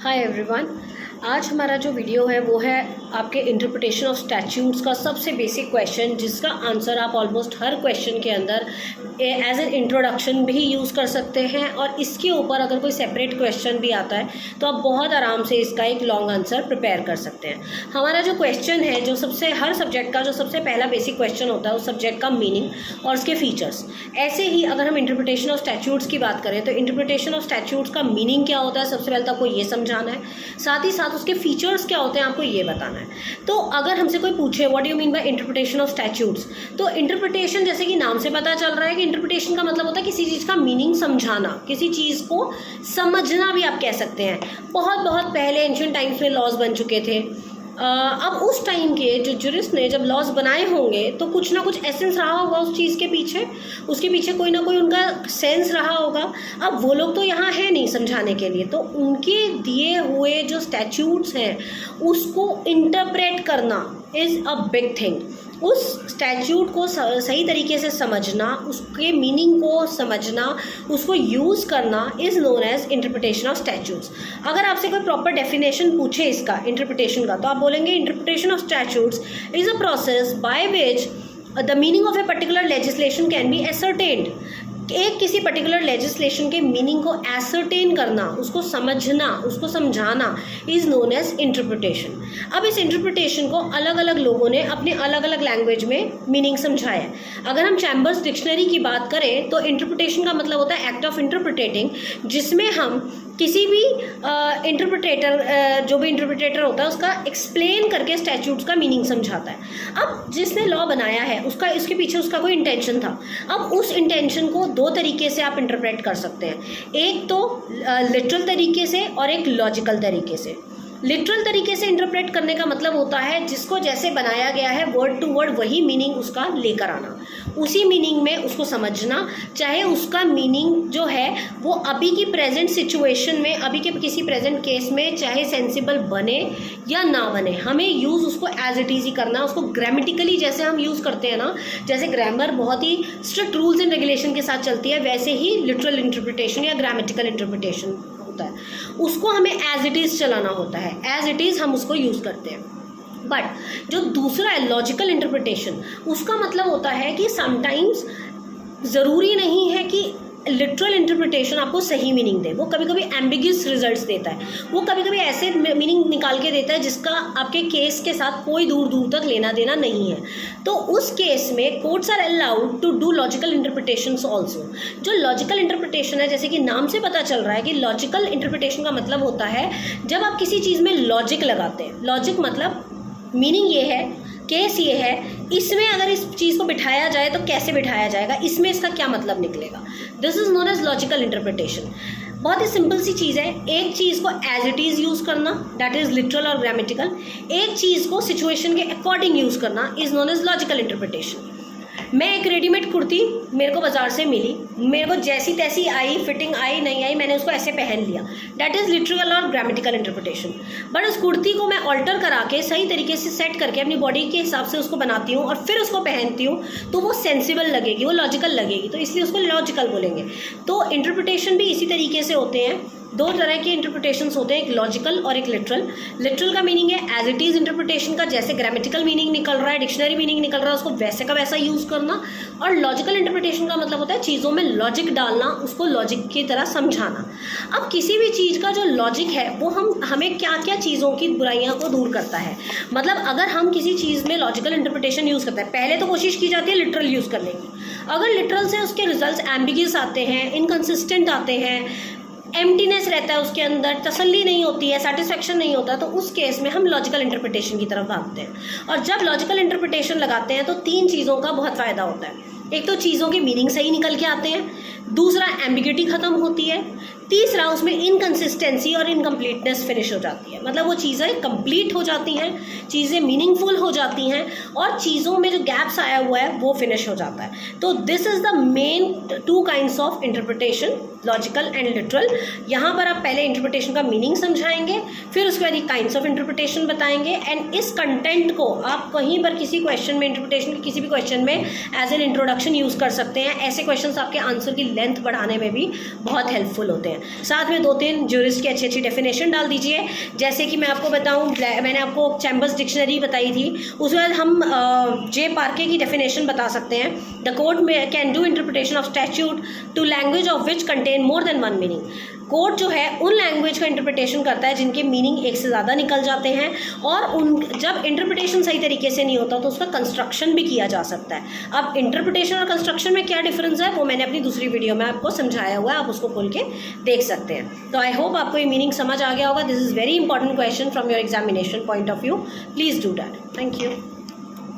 Hi everyone. आज हमारा जो वीडियो है वो है आपके इंटरप्रिटेशन ऑफ स्टैट्यूट्स का सबसे बेसिक क्वेश्चन, जिसका आंसर आप ऑलमोस्ट हर क्वेश्चन के अंदर एज एन इंट्रोडक्शन भी यूज़ कर सकते हैं, और इसके ऊपर अगर कोई सेपरेट क्वेश्चन भी आता है तो आप बहुत आराम से इसका एक लॉन्ग आंसर प्रिपेयर कर सकते हैं। हमारा जो क्वेश्चन है, जो सबसे हर सब्जेक्ट का जो सबसे पहला बेसिक क्वेश्चन होता है उस सब्जेक्ट का मीनिंग और उसके फीचर्स। ऐसे ही अगर हम इंटरप्रिटेशन ऑफ स्टैट्यूट्स की बात करें तो इंटरप्रिटेशन ऑफ स्टैट्यूट्स का मीनिंग क्या होता है, सबसे पहले तो आपको ये समझाना है, साथ ही साथ उसके फीचर्स क्या होते हैं आपको ये बताना है। तो अगर हमसे कोई पूछे what do you mean by interpretation of statutes, तो इंटरप्रिटेशन जैसे कि नाम से पता चल रहा है कि इंटरप्रिटेशन का मतलब होता है किसी चीज़ का मीनिंग समझाना, किसी चीज़ को समझना भी आप कह सकते हैं। बहुत पहले एंशिएंट टाइम्स में लॉज बन चुके थे। अब उस टाइम के जो जूरिस्ट ने जब लॉज बनाए होंगे तो कुछ ना कुछ एसेंस रहा होगा उस चीज़ के पीछे, उसके पीछे कोई ना कोई उनका सेंस रहा होगा। अब वो लोग तो यहाँ है नहीं समझाने के लिए, तो उनके दिए हुए जो स्टैट्यूट्स हैं उसको इंटरप्रेट करना इज़ अ बिग थिंग। उस स्टैट्यूट को सही तरीके से समझना, उसके मीनिंग को समझना, उसको यूज़ करना is known as interpretation of statutes. अगर आपसे कोई प्रॉपर डेफिनेशन पूछे इसका इंटरप्रिटेशन का, तो आप बोलेंगे interpretation of statutes is a process by which the meaning of a particular legislation can be ascertained. एक किसी पर्टिकुलर लेजिस्लेशन के मीनिंग को एसर्टेन करना, उसको समझना, उसको समझाना इज़ नोन एज इंटरप्रिटेशन। अब इस इंटरप्रिटेशन को अलग अलग लोगों ने अपने अलग अलग लैंग्वेज में मीनिंग समझाया है। अगर हम चैम्बर्स डिक्शनरी की बात करें तो इंटरप्रिटेशन का मतलब होता है एक्ट ऑफ इंटरप्रिटेटिंग, जिसमें हम किसी भी इंटरप्रिटेटर जो भी इंटरप्रिटेटर होता है उसका एक्सप्लेन करके स्टैट्यूट्स का मीनिंग समझाता है। अब जिसने लॉ बनाया है उसका इसके पीछे उसका कोई इंटेंशन था। अब उस इंटेंशन को दो तरीके से आप इंटरप्रेट कर सकते हैं, एक तो लिटरल तरीके से और एक लॉजिकल तरीके से। लिटरल तरीके से इंटरप्रेट करने का मतलब होता है जिसको जैसे बनाया गया है वर्ड टू वर्ड वही मीनिंग उसका लेकर आना, उसी मीनिंग में उसको समझना, चाहे उसका मीनिंग जो है वो अभी की प्रेजेंट सिचुएशन में, अभी के किसी प्रेजेंट केस में चाहे सेंसिबल बने या ना बने, हमें यूज़ उसको एज इट इज़ ही करना। उसको ग्रामेटिकली जैसे हम यूज़ करते हैं ना, जैसे ग्रामर बहुत ही स्ट्रिक्ट रूल्स एंड रेगुलेशन के साथ चलती है, वैसे ही लिटरल इंटरप्रिटेशन या ग्रामेटिकल इंटरप्रिटेशन होता है, उसको हमें एज इट इज़ चलाना होता है, एज इट इज़ हम उसको यूज़ करते हैं। बट जो दूसरा है लॉजिकल इंटरप्रिटेशन, उसका मतलब होता है कि समटाइम्स ज़रूरी नहीं है कि लिटरल इंटरप्रिटेशन आपको सही मीनिंग दे, वो कभी कभी एम्बिगियस रिजल्ट्स देता है, वो कभी कभी ऐसे मीनिंग निकाल के देता है जिसका आपके केस के साथ कोई दूर दूर तक लेना देना नहीं है। तो उस केस में courts are allowed to do logical interpretations also. जो लॉजिकल इंटरप्रिटेशन है, जैसे कि नाम से पता चल रहा है कि लॉजिकल इंटरप्रिटेशन का मतलब होता है जब आप किसी चीज़ में लॉजिक लगाते हैं। लॉजिक मतलब मीनिंग ये है, केस ये है, इसमें अगर इस चीज़ को बिठाया जाए तो कैसे बिठाया जाएगा, इसमें इसका क्या मतलब निकलेगा, this is known as logical interpretation. बहुत ही सिंपल सी चीज़ है, एक चीज़ को एज इट इज़ यूज़ करना, दैट इज़ लिटरल और ग्रामेटिकल। एक चीज़ को सिचुएशन के अकॉर्डिंग यूज़ करना is known as logical interpretation. मैं एक रेडीमेड कुर्ती मेरे को बाज़ार से मिली, मेरे को जैसी तैसी आई, फिटिंग आई नहीं आई, मैंने उसको ऐसे पहन लिया, दैट इज़ लिटरल और ग्रामेटिकल इंटरप्रिटेशन। बट उस कुर्ती को मैं ऑल्टर करा के सही तरीके से सेट करके अपनी बॉडी के हिसाब से उसको बनाती हूँ और फिर उसको पहनती हूँ तो वो सेंसिबल लगेगी, वो लॉजिकल लगेगी, तो इसलिए उसको लॉजिकल बोलेंगे। तो इंटरप्रिटेशन भी इसी तरीके से होते हैं। दो तरह के इंटरप्रिटेशंस होते हैं, एक लॉजिकल और एक लिटरल। लिटरल का मीनिंग है एज इट इज़ इंटरप्रिटेशन का, जैसे ग्रामेटिकल मीनिंग निकल रहा है, डिक्शनरी मीनिंग निकल रहा है, उसको वैसे का वैसा यूज़ करना। और लॉजिकल इंटरप्रिटेशन का मतलब होता है चीज़ों में लॉजिक डालना, उसको लॉजिक की तरह समझाना। अब किसी भी चीज़ का जो लॉजिक है वो हमें क्या क्या चीज़ों की बुराइयां को दूर करता है। मतलब अगर हम किसी चीज़ में लॉजिकल इंटरप्रिटेशन यूज़ करते हैं, पहले तो कोशिश की जाती है लिटरल यूज़ करने की। अगर लिटरल से उसके रिजल्ट्स एम्बिगियस आते हैं, इनकन्सिस्टेंट आते हैं, एम्प्टीनेस रहता है उसके अंदर, तसल्ली नहीं होती है, सेटिस्फेक्शन नहीं होता, तो उस केस में हम लॉजिकल इंटरप्रिटेशन की तरफ भागते हैं। और जब लॉजिकल इंटरप्रिटेशन लगाते हैं तो तीन चीज़ों का बहुत फ़ायदा होता है। एक तो चीज़ों के मीनिंग सही निकल के आते हैं, दूसरा एम्बिग्यूटी ख़त्म होती है, तीसरा उसमें इनकन्सिस्टेंसी और इनकम्प्लीटनेस फिनिश हो जाती है। मतलब वो चीज़ें कंप्लीट हो जाती हैं, चीज़ें मीनिंगफुल हो जाती हैं और चीज़ों में जो गैप्स आया हुआ है वो फिनिश हो जाता है। तो this is the main two kinds of interpretation logical and literal. यहाँ पर आप पहले इंटरप्रिटेशन का मीनिंग समझाएंगे, फिर उसके बाद काइंड्स ऑफ इंटरप्रिटेशन बताएंगे, एंड इस कंटेंट को आप कहीं पर किसी क्वेश्चन में, इंटरप्रिटेशन के किसी भी क्वेश्चन में एज एन इंट्रोडक्शन यूज़ कर सकते हैं। ऐसे क्वेश्चंस आपके आंसर की लेंथ बढ़ाने में भी बहुत हेल्पफुल होते हैं। साथ में 2-3 ज्यूरिस्ट की अच्छी अच्छी डेफिनेशन डाल दीजिए। जैसे कि मैं आपको बताऊँ, मैंने आपको चैम्बर्स डिक्शनरी बताई थी, उसके बाद हम जे पार्के की डेफिनेशन बता सकते हैं। द कोर्ट में can do interpretation of statute to language of which contain more than one meaning. Court जो है उन लैंग्वेज का इंटरप्रिटेशन करता है जिनके मीनिंग एक से ज़्यादा निकल जाते हैं, और उन जब इंटरप्रिटेशन सही तरीके से नहीं होता तो उसका कंस्ट्रक्शन भी किया जा सकता है। अब इंटरप्रिटेशन और कंस्ट्रक्शन में क्या डिफरेंस है वो मैंने अपनी दूसरी वीडियो में आपको समझाया हुआ है, आप उसको खोल के देख सकते हैं। तो आई होप आपको ये मीनिंग समझ आ गया होगा। This is very important question from your examination point of view, please do that. Thank you.